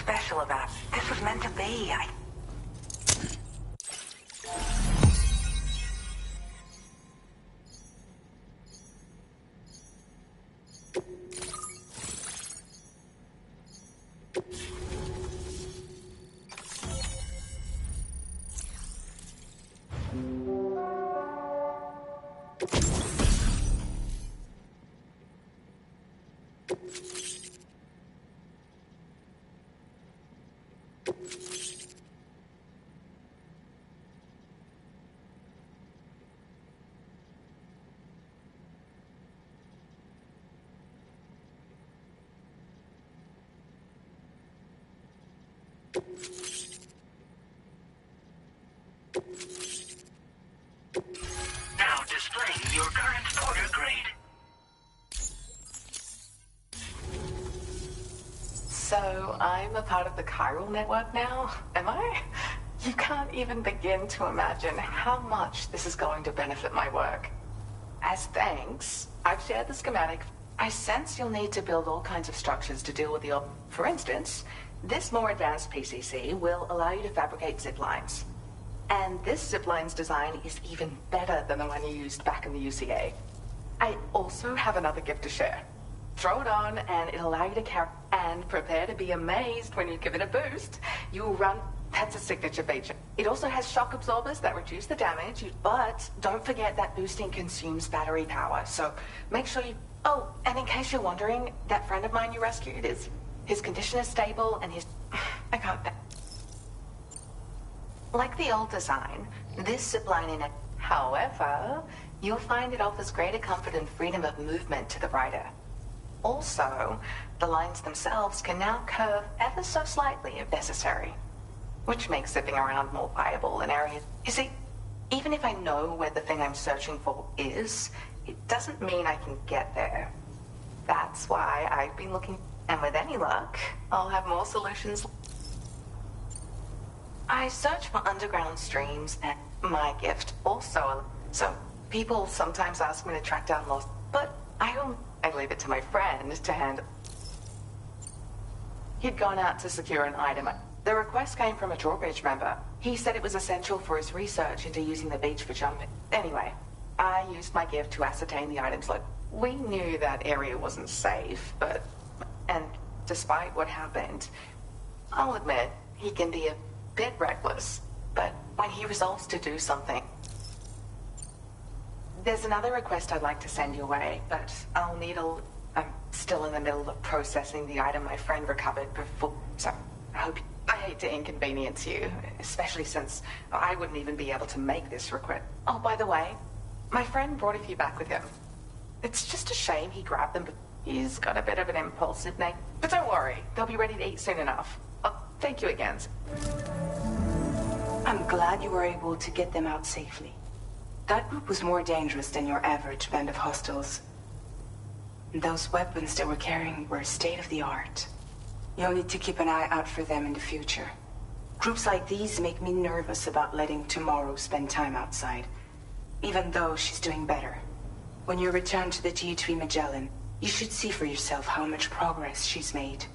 special about it. This was meant to be. Now displaying your current porter grade. So, I'm a part of the chiral network now, am I? You can't even begin to imagine how much this is going to benefit my work. As thanks, I've shared the schematic. I sense you'll need to build all kinds of structures to deal with the For instance, this more advanced PCC will allow you to fabricate zip lines. And this zip line's design is even better than the one you used back in the UCA. I also have another gift to share. Throw it on and it'll allow you to carry, and prepare to be amazed when you give it a boost. You'll run, that's a signature feature. It also has shock absorbers that reduce the damage, but don't forget that boosting consumes battery power, so make sure you... Oh, and in case you're wondering, that friend of mine you rescued his condition is stable and I can't... Like the old design, this zipline in it. However, you'll find it offers greater comfort and freedom of movement to the rider. Also, the lines themselves can now curve ever so slightly if necessary, which makes zipping around more viable in areas. You see, even if I know where the thing I'm searching for is, it doesn't mean I can get there. That's why I've been looking, and with any luck, I'll have more solutions. I search for underground streams, and my gift also. So people sometimes ask me to track down lost, but I leave it to my friend to handle. He'd gone out to secure an item. The request came from a drawbridge member. He said it was essential for his research into using the beach for jumping. Anyway, I used my gift to ascertain the item's location. We knew that area wasn't safe, and despite what happened, I'll admit, he can be a bit reckless, but when he resolves to do something... There's another request I'd like to send your way, but I'll need I'm still in the middle of processing the item my friend recovered before, so I hate to inconvenience you, especially since I wouldn't even be able to make this request. Oh, by the way, my friend brought a few back with him. It's just a shame he grabbed them, but he's got a bit of an impulsive nature. But don't worry, they'll be ready to eat soon enough. Thank you again. I'm glad you were able to get them out safely. That group was more dangerous than your average band of hostiles. Those weapons they were carrying were state-of-the-art. You'll need to keep an eye out for them in the future. Groups like these make me nervous about letting Tomorrow spend time outside, even though she's doing better. When you return to the G3 Magellan, you should see for yourself how much progress she's made.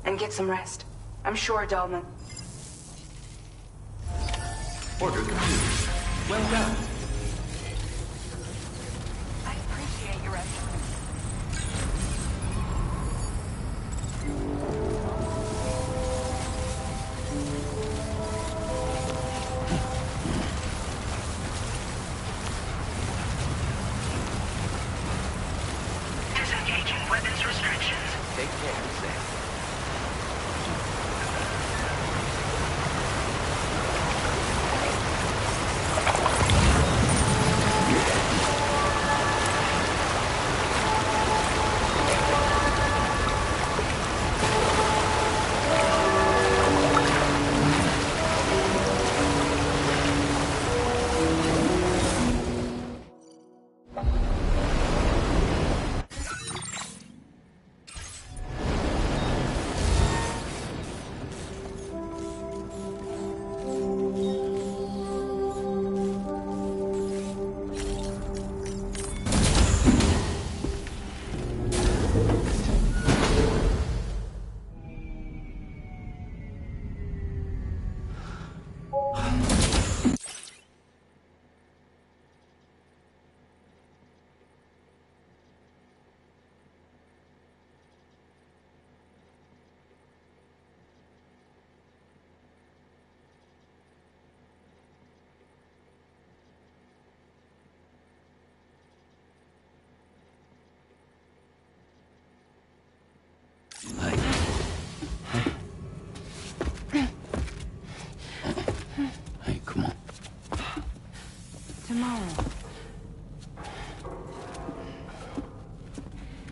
And get some rest. I'm sure Dolman... Order complete. Well done. I appreciate your effort. Disengaging weapons restrictions. Take care, Sam.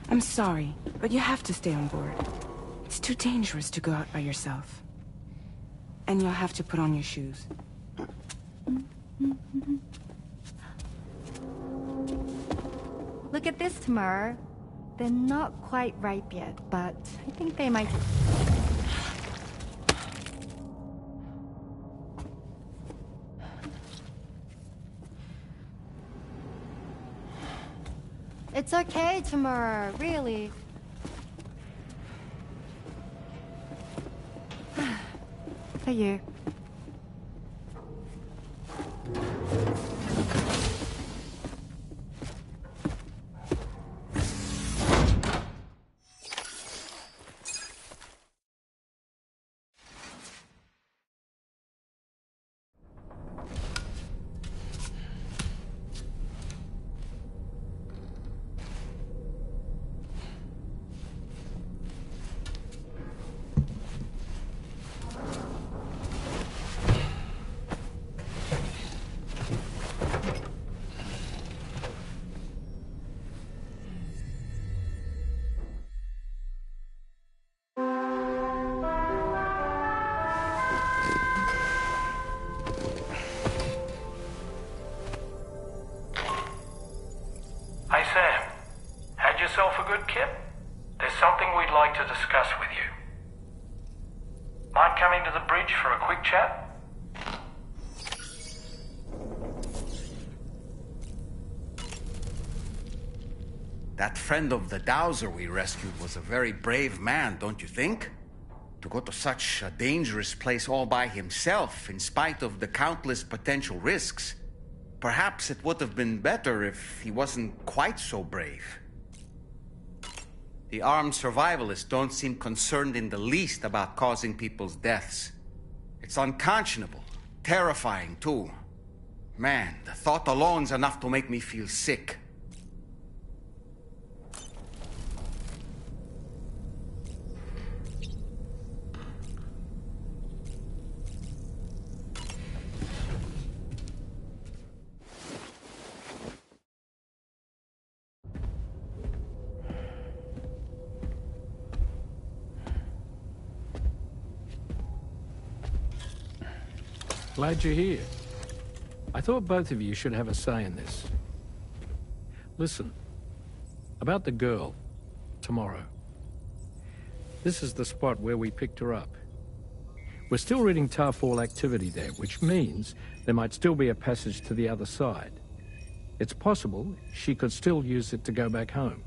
I'm sorry, but you have to stay on board. It's too dangerous to go out by yourself. And you'll have to put on your shoes. Look at this, Tamara. They're not quite ripe yet, but I think they might... It's okay, Tamara, really. For you. Hey Sam, had yourself a good kip? There's something we'd like to discuss with you. Mind coming to the bridge for a quick chat? That friend of the dowser we rescued was a very brave man, don't you think? To go to such a dangerous place all by himself, in spite of the countless potential risks. Perhaps it would have been better if he wasn't quite so brave. The armed survivalists don't seem concerned in the least about causing people's deaths. It's unconscionable, terrifying too. Man, the thought alone's enough to make me feel sick. Glad you're here. I thought both of you should have a say in this. Listen, about the girl, tomorrow. This is the spot where we picked her up. We're still reading Tarfall activity there, which means there might still be a passage to the other side. It's possible she could still use it to go back home.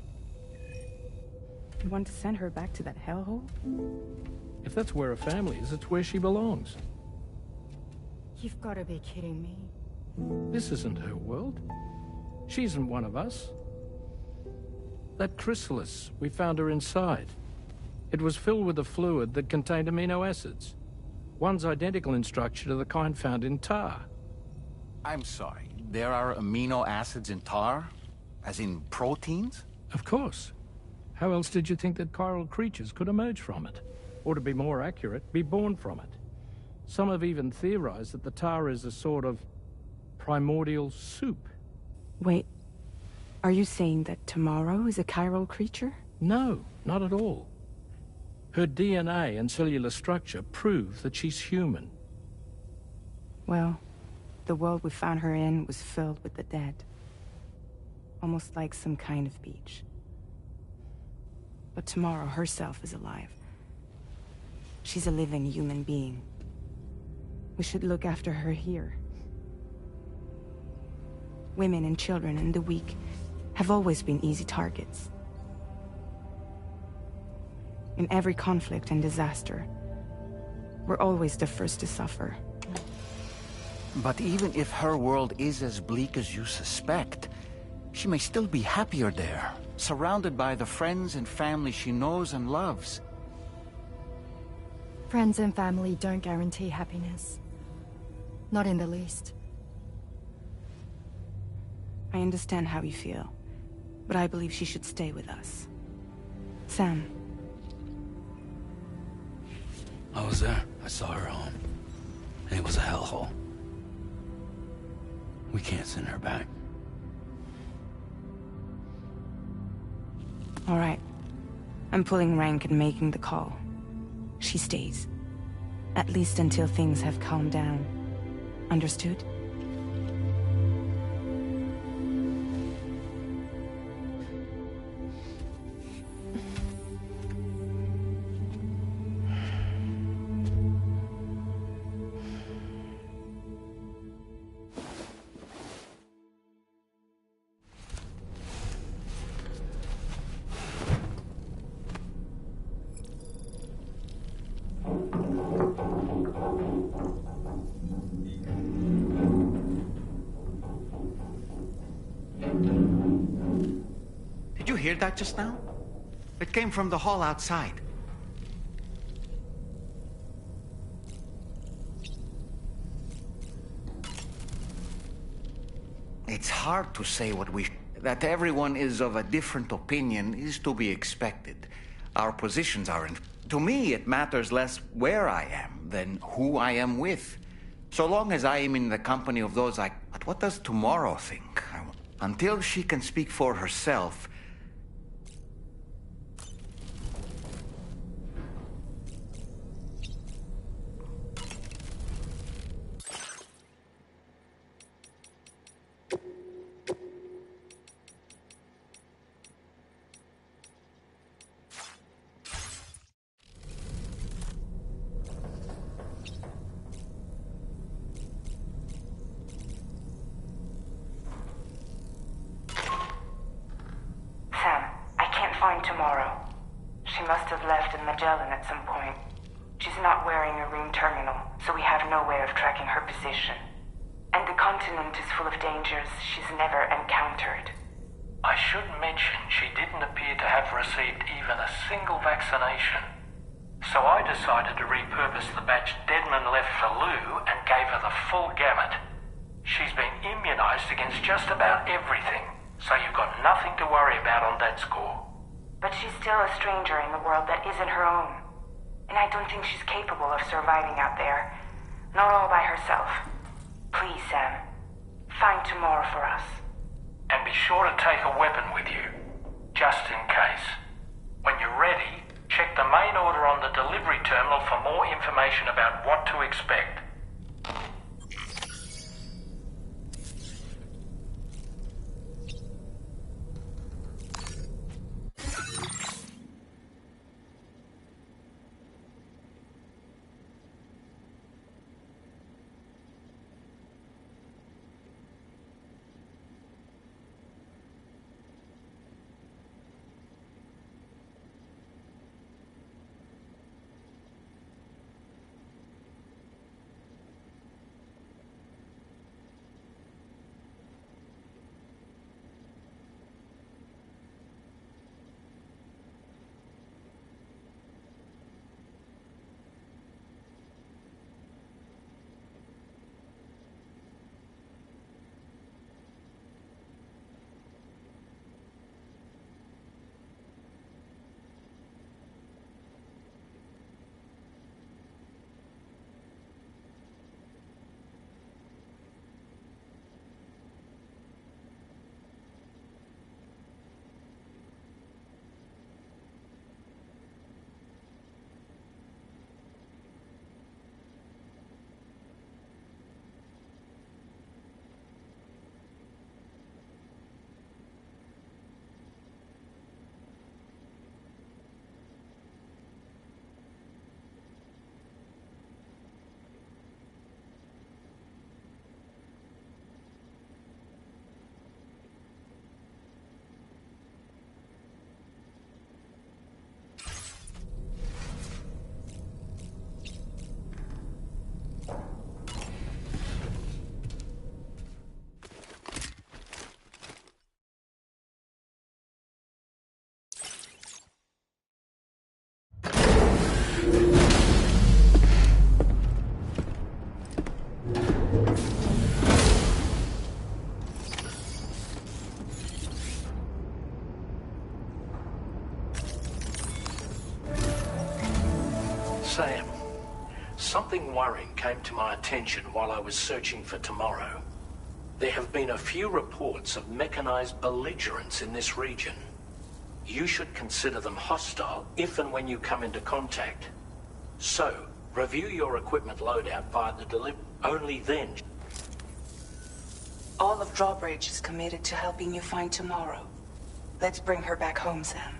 You want to send her back to that hellhole? If that's where her family is, it's where she belongs. You've got to be kidding me. This isn't her world. She isn't one of us. That chrysalis, we found her inside. It was filled with a fluid that contained amino acids. One's identical in structure to the kind found in tar. I'm sorry, there are amino acids in tar? As in proteins? Of course. How else did you think that chiral creatures could emerge from it? Or to be more accurate, be born from it? Some have even theorized that the tar is a sort of primordial soup. Wait, are you saying that tomorrow is a chiral creature? No, not at all. Her DNA and cellular structure prove that she's human. Well, the world we found her in was filled with the dead. Almost like some kind of beach. But tomorrow herself is alive. She's a living human being. We should look after her here. Women and children and the weak have always been easy targets. In every conflict and disaster, we're always the first to suffer. But even if her world is as bleak as you suspect, she may still be happier there, surrounded by the friends and family she knows and loves. Friends and family don't guarantee happiness. Not in the least. I understand how you feel, but I believe she should stay with us. Sam. I was there. I saw her home. And it was a hellhole. We can't send her back. All right. I'm pulling rank and making the call. She stays. At least until things have calmed down. Understood? Did you hear that just now? It came from the hall outside. It's hard to say what we... That everyone is of a different opinion is to be expected. Our positions aren't... To me, it matters less where I am than who I am with. So long as I am in the company of those I... But what does tomorrow think? Until she can speak for herself... Find tomorrow. She must have left in Magellan at some point. She's not wearing a room terminal, so we have no way of tracking her position. And the continent is full of dangers she's never encountered. I should mention she didn't appear to have received even a single vaccination. So I decided to repurpose the batch Deadman left for Lou and gave her the full gamut. She's been immunized against just about everything, so you've got nothing to worry about on that score. But she's still a stranger in the world that isn't her own. And I don't think she's capable of surviving out there. Not all by herself. Please, Sam. Find tomorrow for us. And be sure to take a weapon with you. Just in case. When you're ready, check the main order on the delivery terminal for more information about what to expect. Sam, something worrying came to my attention while I was searching for tomorrow. There have been a few reports of mechanized belligerents in this region. you should consider them hostile if and when you come into contact. So, review your equipment loadout via the only then. All of Drawbridge is committed to helping you find tomorrow. Let's bring her back home, Sam.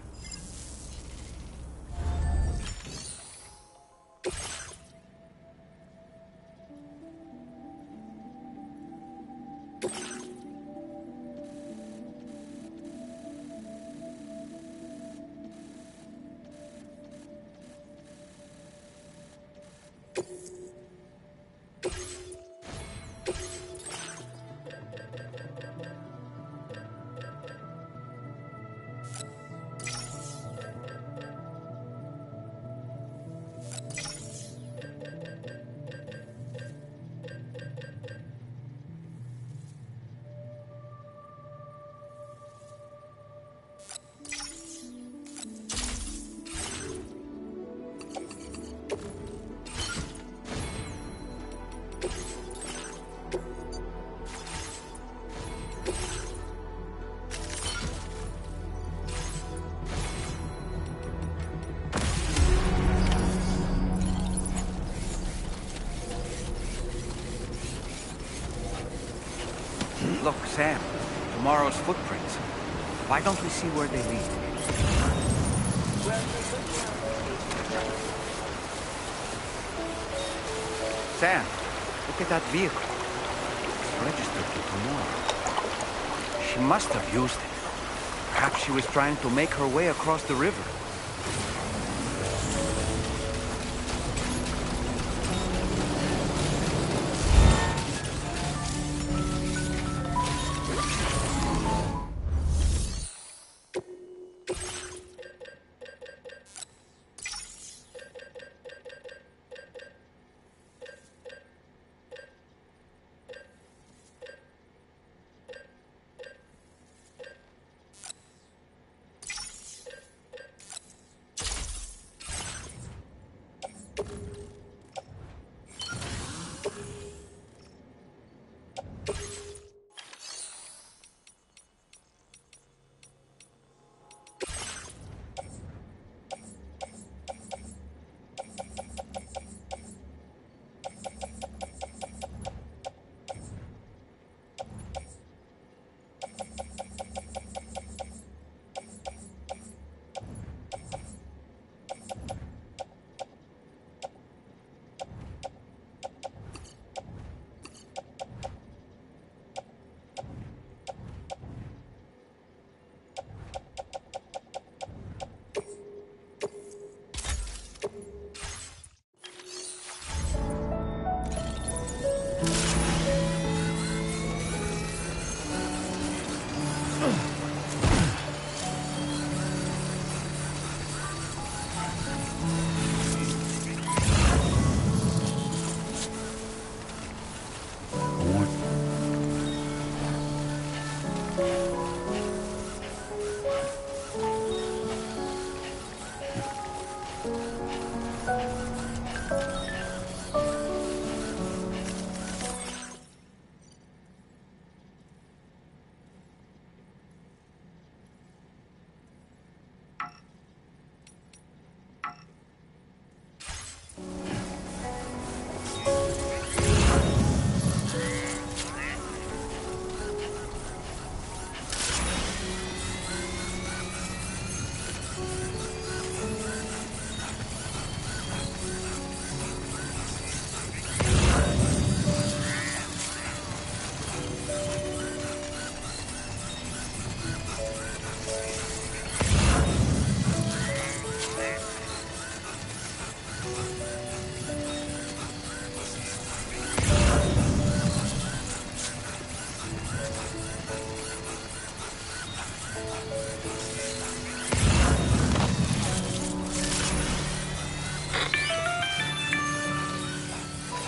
Look, Sam, tomorrow's footprints. Why don't we see where they lead? Sam, look at that vehicle. It's registered to tomorrow. She must have used it. Perhaps she was trying to make her way across the river.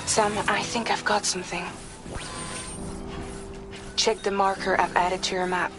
Sam, I think I've got something. Check the marker I've added to your map.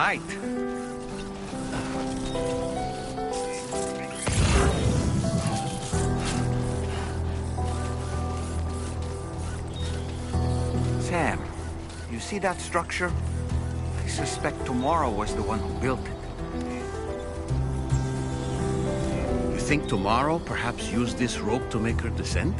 right. Sam, you see that structure? I suspect Tomorrow was the one who built it. You think Tomorrow perhaps used this rope to make her descend?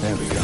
There we go.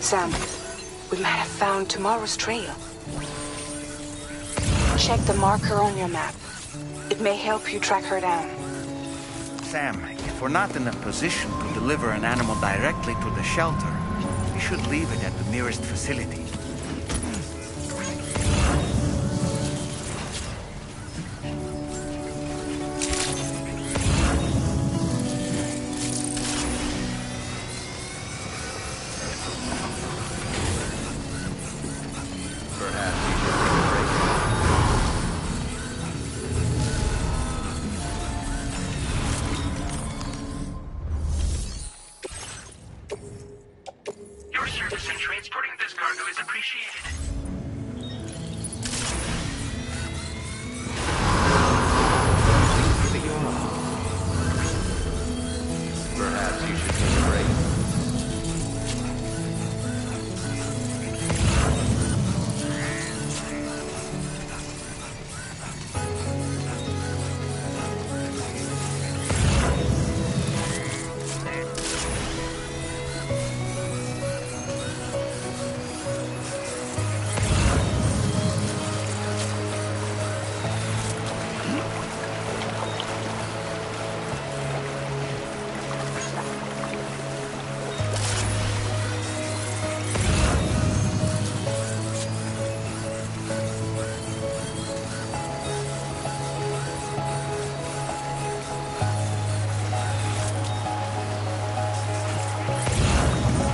Sam, we might have found Tomorrow's trail. Check the marker on your map. It may help you track her down. Sam, if we're not in a position to deliver an animal directly to the shelter, we should leave it at the nearest facility. Your service in transporting this cargo is appreciated. Giving you a moment. Perhaps you should take a break.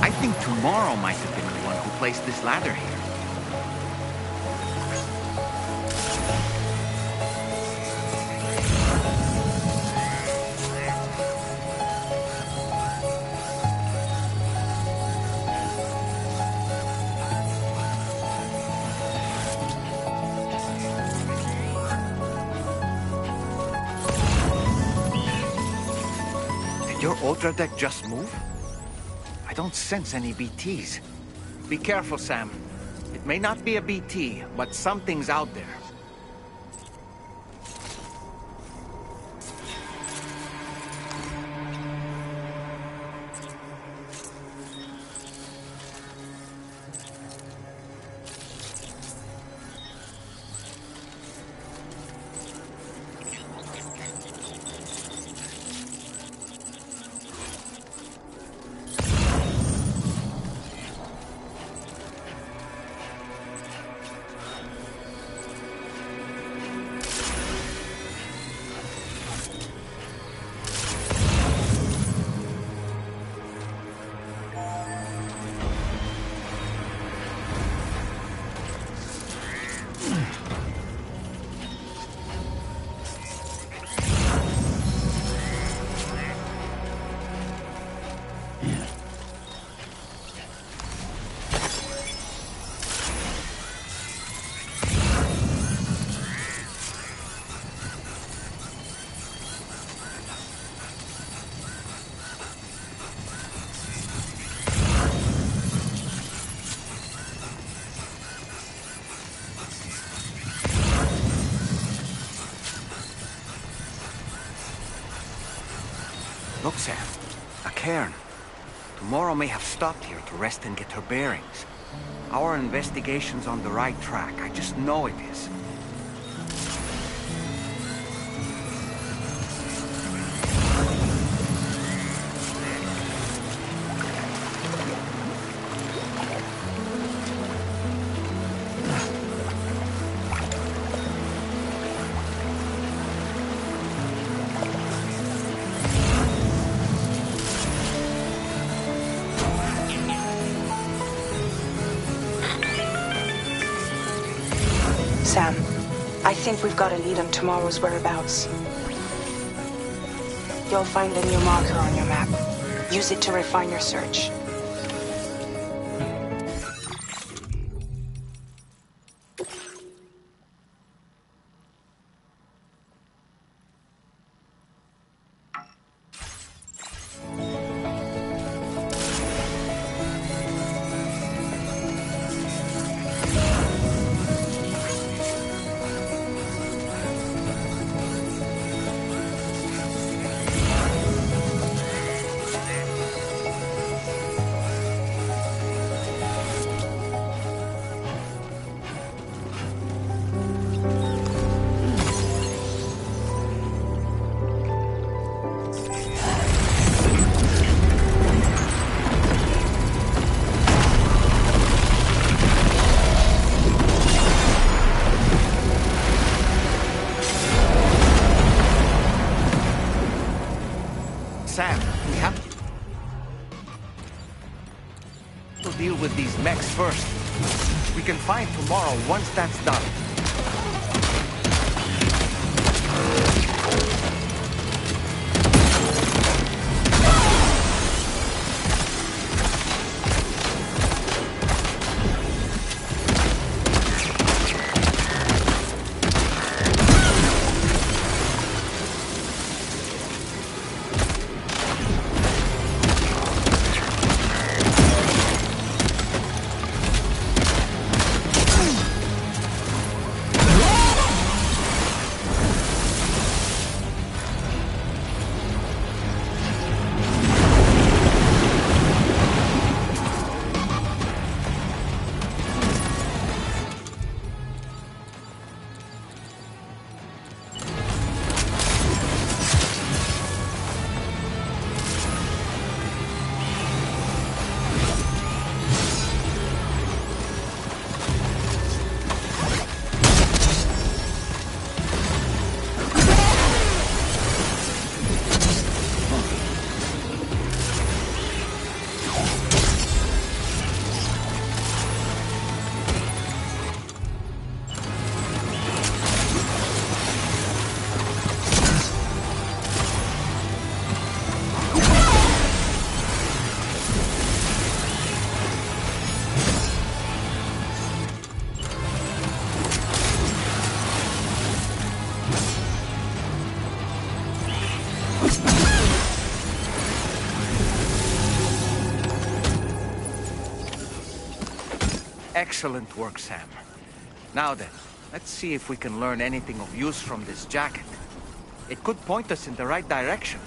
I think Tomorrow might have been the one who placed this ladder here. Did your Ultra deck just move? I don't sense any BTs. Be careful, Sam. It may not be a BT, but something's out there. Look, Sam. A cairn. Tomorrow may have stopped here to rest and get her bearings. Our investigation's on the right track. I just know it is. Sam, I think we've got a lead on tomorrow's whereabouts. You'll find a new marker on your map. Use it to refine your search. Sam, we have to deal with these mechs first. We can find tomorrow once that's done. Excellent work, Sam. Now then, let's see if we can learn anything of use from this jacket. It could point us in the right direction.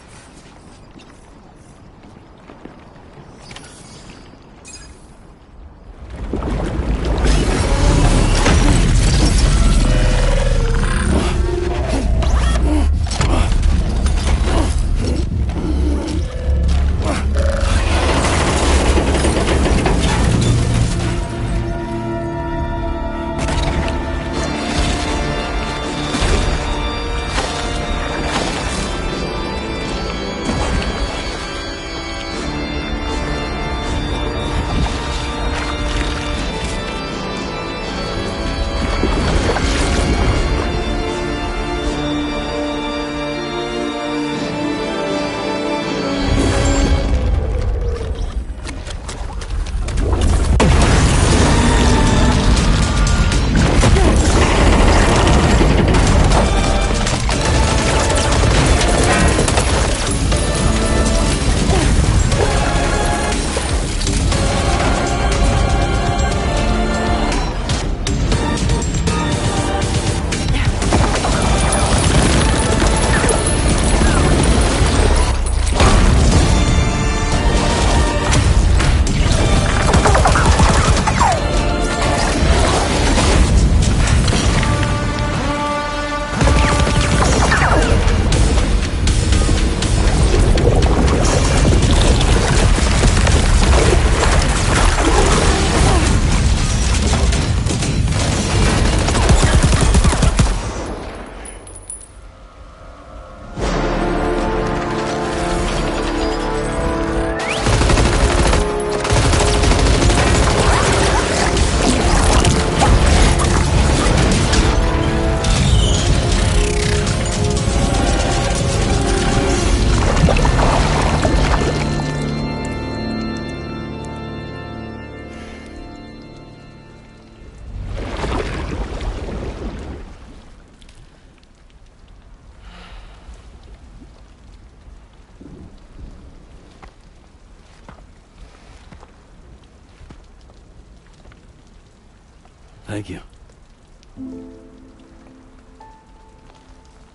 Thank you.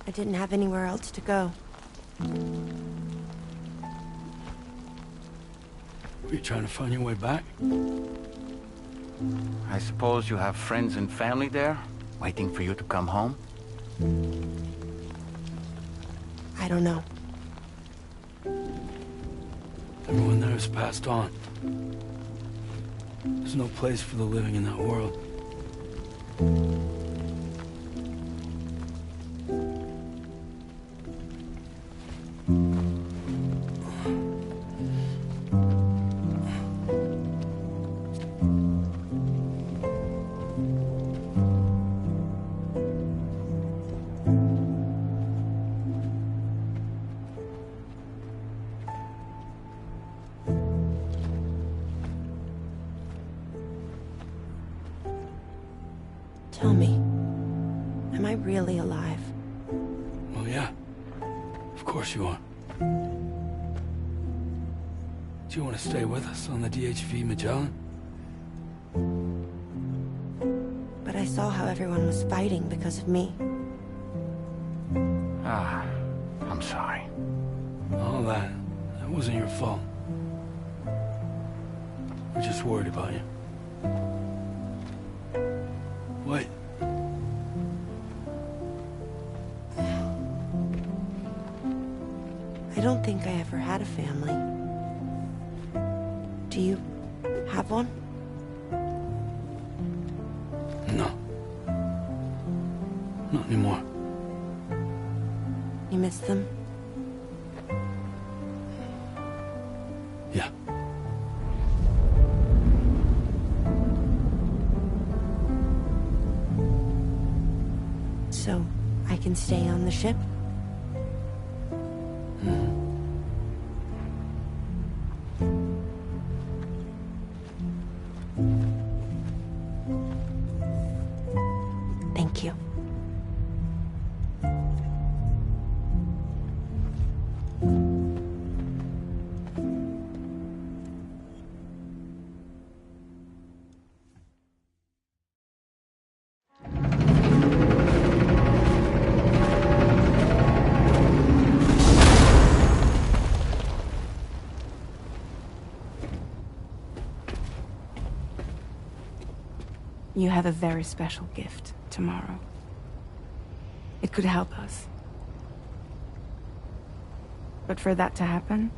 I didn't have anywhere else to go. Were you trying to find your way back? I suppose you have friends and family there, waiting for you to come home? I don't know. Everyone there has passed on. There's no place for the living in that world. Tell me, am I really alive? Well, yeah. Of course you are. Do you want to stay with us on the DHV Magellan? But I saw how everyone was fighting because of me. Ah, I'm sorry. All that wasn't your fault. We're just worried about you. Wait. I don't think I ever had a family. Do you have one? No. Not anymore. You miss them? Yeah. So, I can stay on the ship? Thank you. You have a very special gift tomorrow. It could help us. But for that to happen,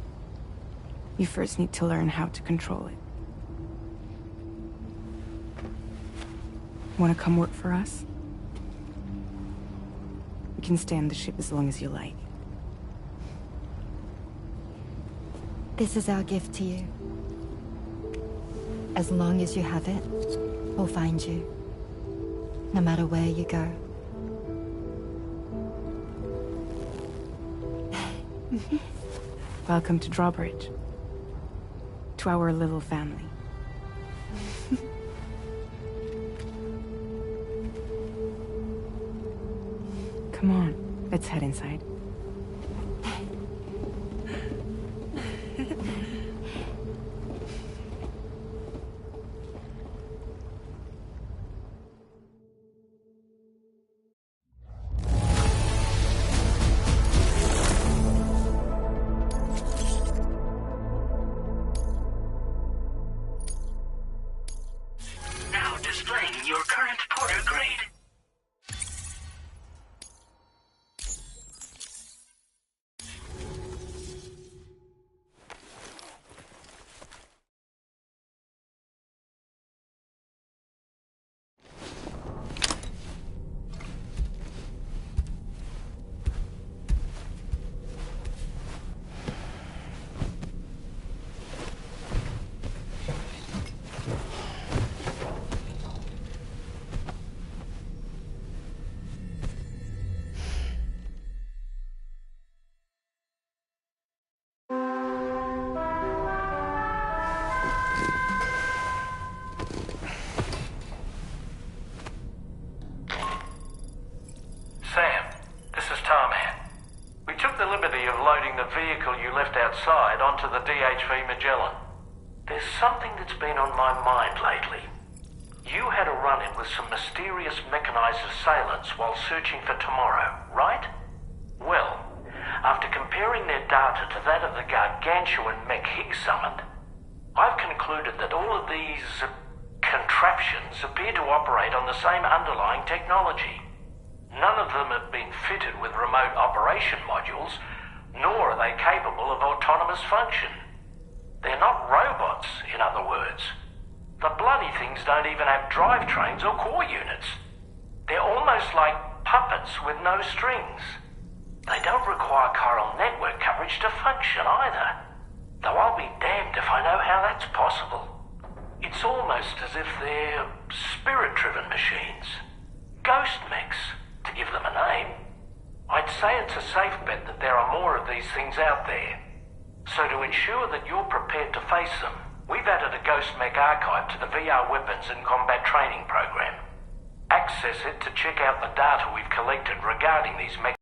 you first need to learn how to control it. Want to come work for us? You can stay on the ship as long as you like. This is our gift to you. As long as you have it, we'll find you. No matter where you go. Welcome to Drawbridge. To our little family. Come on, let's head inside. Now displaying your current porter grade. Sam, this is Tarman. We took the liberty of loading the vehicle you left outside onto the DHV Magellan. There's something that's been on my mind lately. You had a run-in with some mysterious mechanized assailants while searching for Tomorrow, right? Well, after comparing their data to that of the gargantuan mech Higgs summoned, I've concluded that all of these contraptions appear to operate on the same underlying technology. None of them have been fitted with remote operation modules, nor are they capable of autonomous function. They're not robots, in other words. The bloody things don't even have drivetrains or core units. They're almost like puppets with no strings. They don't require chiral network coverage to function either. Though I'll be damned if I know how that's possible. It's almost as if they're spirit-driven machines. Ghost mechs, to give them a name. I'd say it's a safe bet that there are more of these things out there. So to ensure that you're prepared to face them, we've added a Ghost Mech archive to the VR Weapons and Combat Training program. Access it to check out the data we've collected regarding these mech.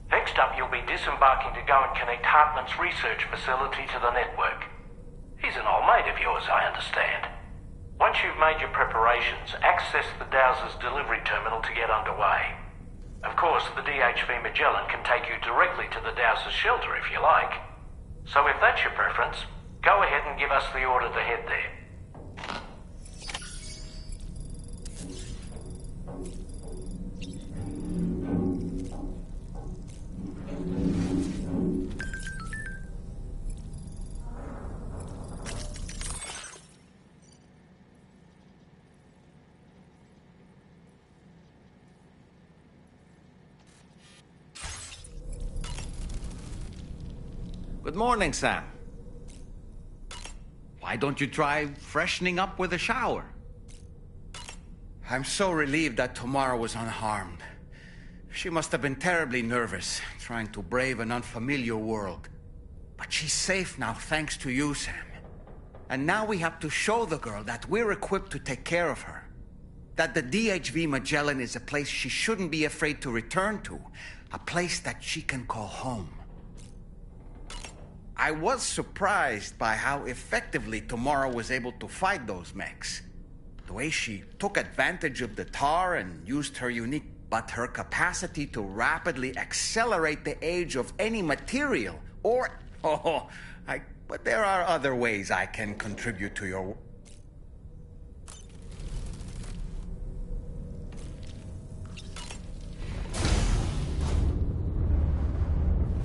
Next up, you'll be disembarking to go and connect Hartman's research facility to the network. He's an old mate of yours, I understand. Once you've made your preparations, access the Dowser's delivery terminal to get underway. Of course, the DHV Magellan can take you directly to the Dowser's shelter if you like. So if that's your preference, go ahead and give us the order to head there. Good morning, Sam. Why don't you try freshening up with a shower? I'm so relieved that Tamara was unharmed. She must have been terribly nervous, trying to brave an unfamiliar world. But she's safe now, thanks to you, Sam. And now we have to show the girl that we're equipped to take care of her. That the DHV Magellan is a place she shouldn't be afraid to return to. A place that she can call home. I was surprised by how effectively Tamara was able to fight those mechs. The way she took advantage of the tar and used her unique, but her capacity to rapidly accelerate the age of any material, but there are other ways I can contribute to your...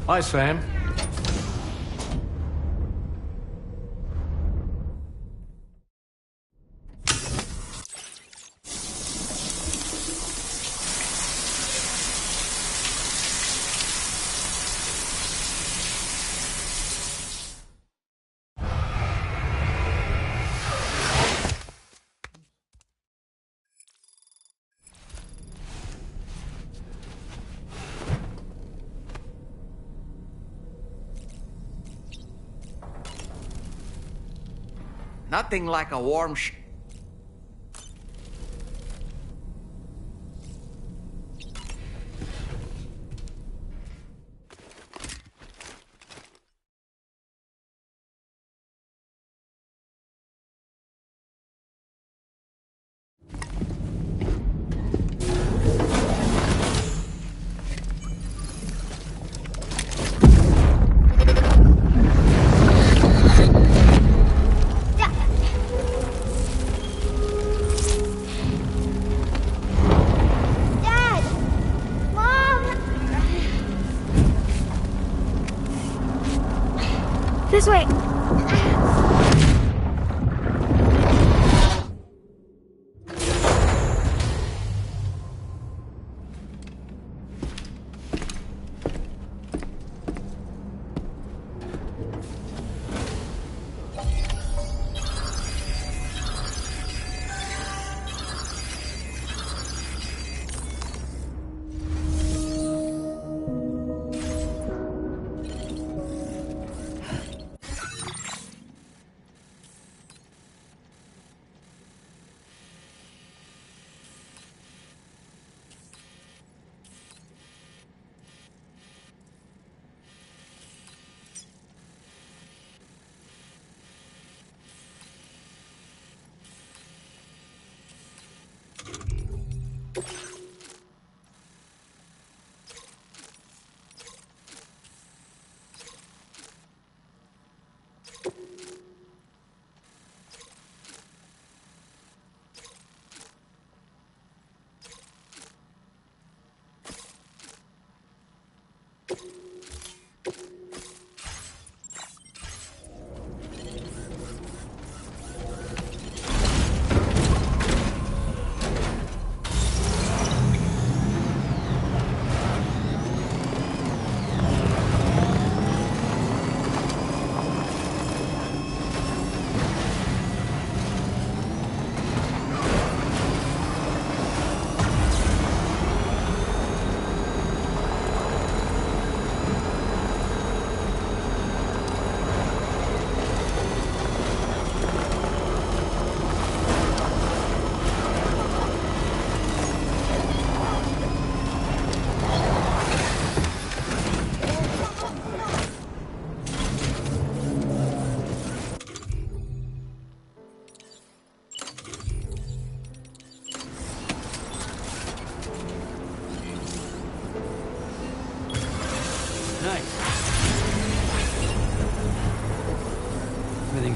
Hi, Sam. Nothing like a warm This way!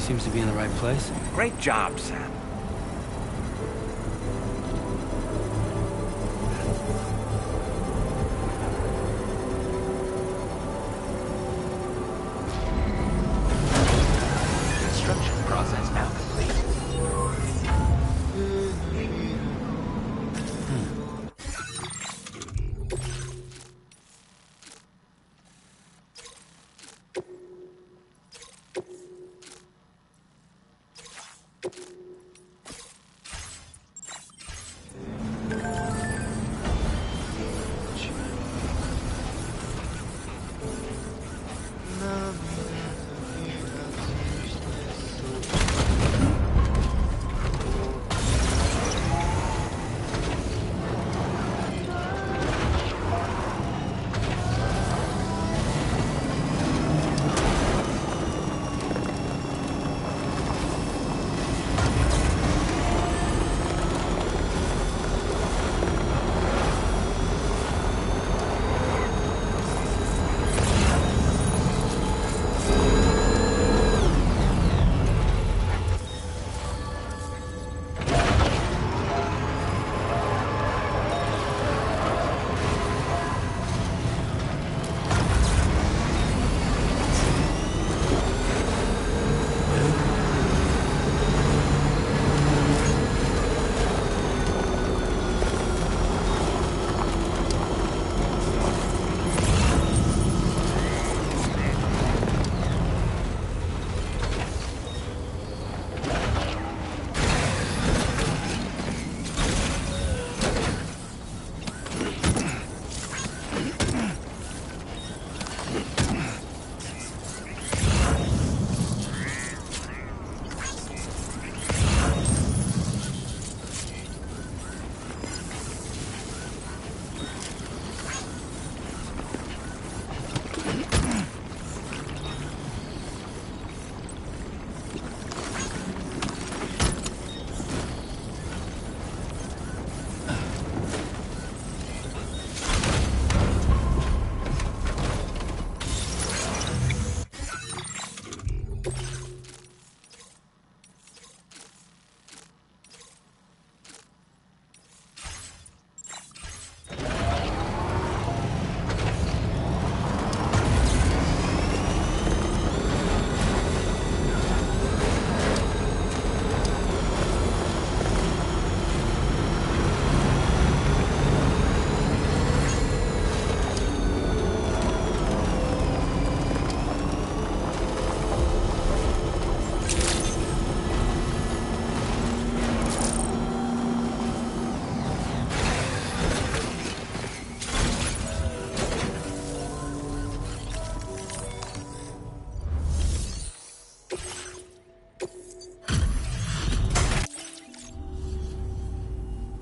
seems to be in the right place. Great job, Sam. Construction process now complete.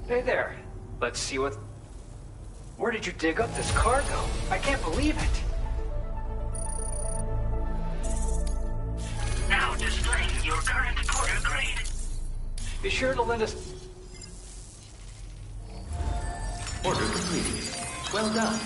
Hey there. Let's see what... Where did you dig up this cargo? I can't believe it. Now displaying your current porter grade. Be sure to lend us... Order completed. Well done.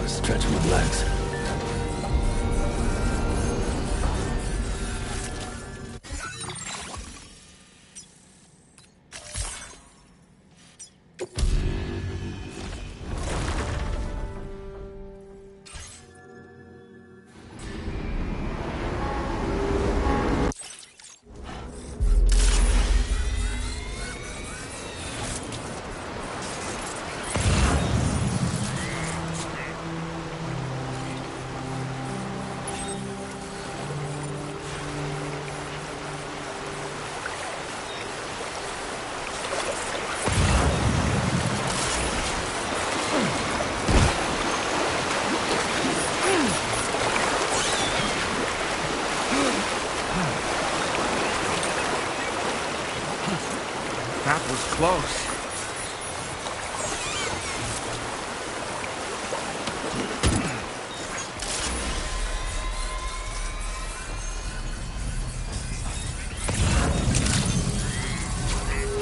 Stretch my legs. close.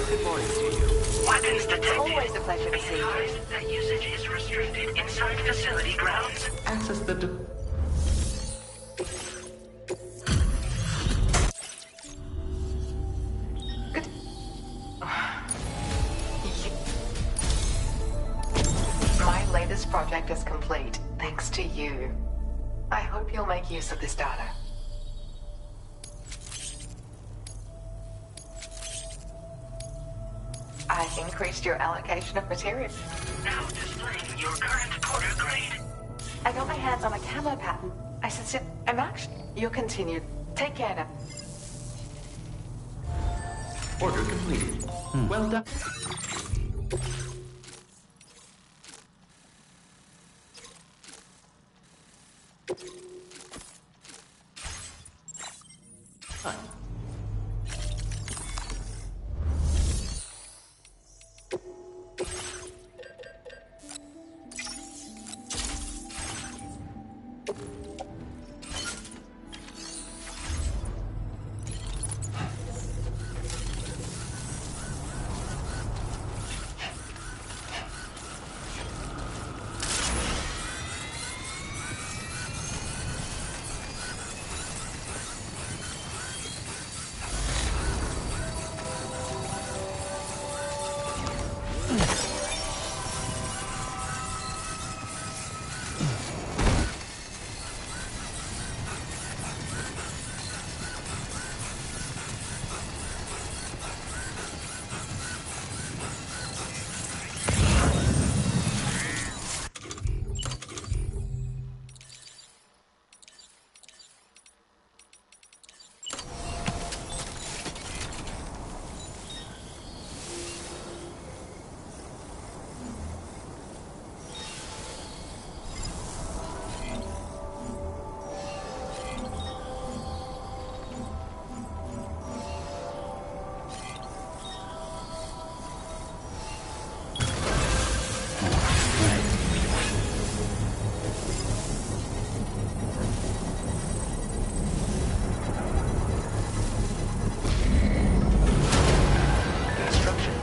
Good morning to you. Weapons detected. Always a pleasure to see you. Be advised that usage is restricted inside facility grounds. Access the... Good. My latest project is complete, thanks to you. I hope you'll make use of this data. I've increased your allocation of material. Now displaying your current porter grade. I got my hands on a camo pattern. I said, I'm actually... You'll continue. Take care now. Order completed. Well done.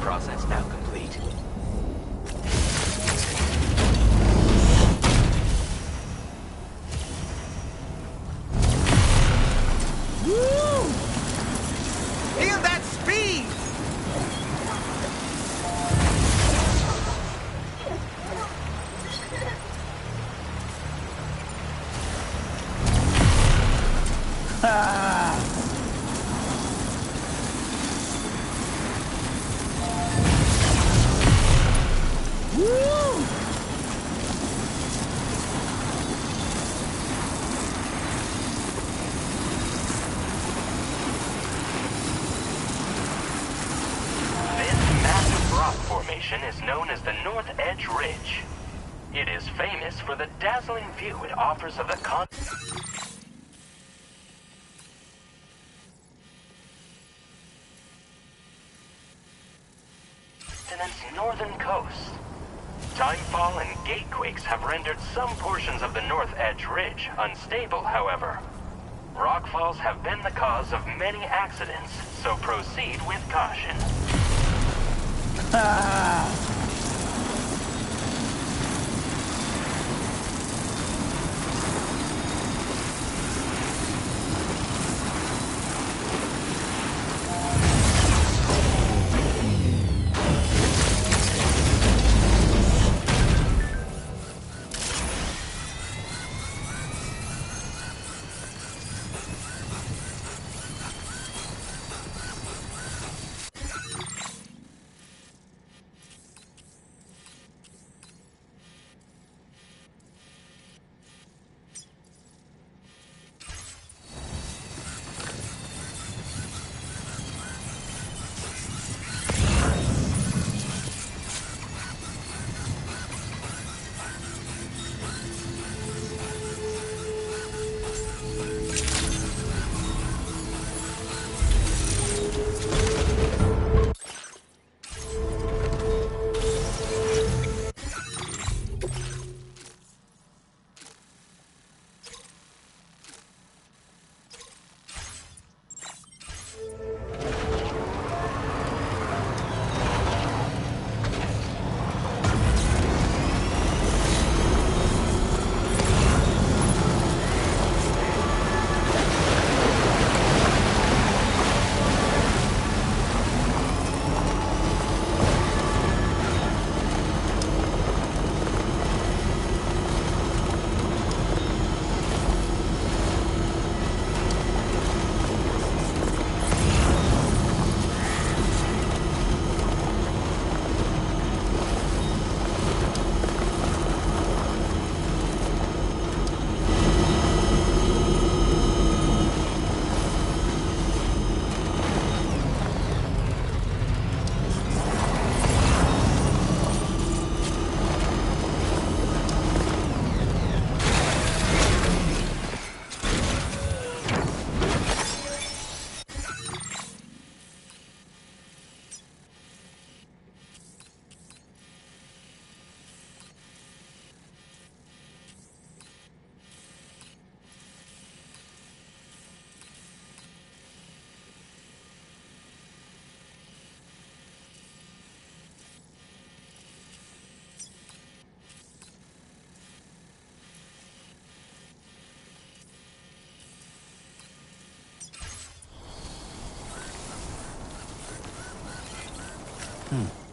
Process now complete. Woo! Feel that speed! Is known as the North Edge Ridge. It is famous for the dazzling view it offers of the continent's northern coast. Timefall and gatequakes have rendered some portions of the North Edge Ridge unstable, however. Rockfalls have been the cause of many accidents, so proceed with caution. Hmm.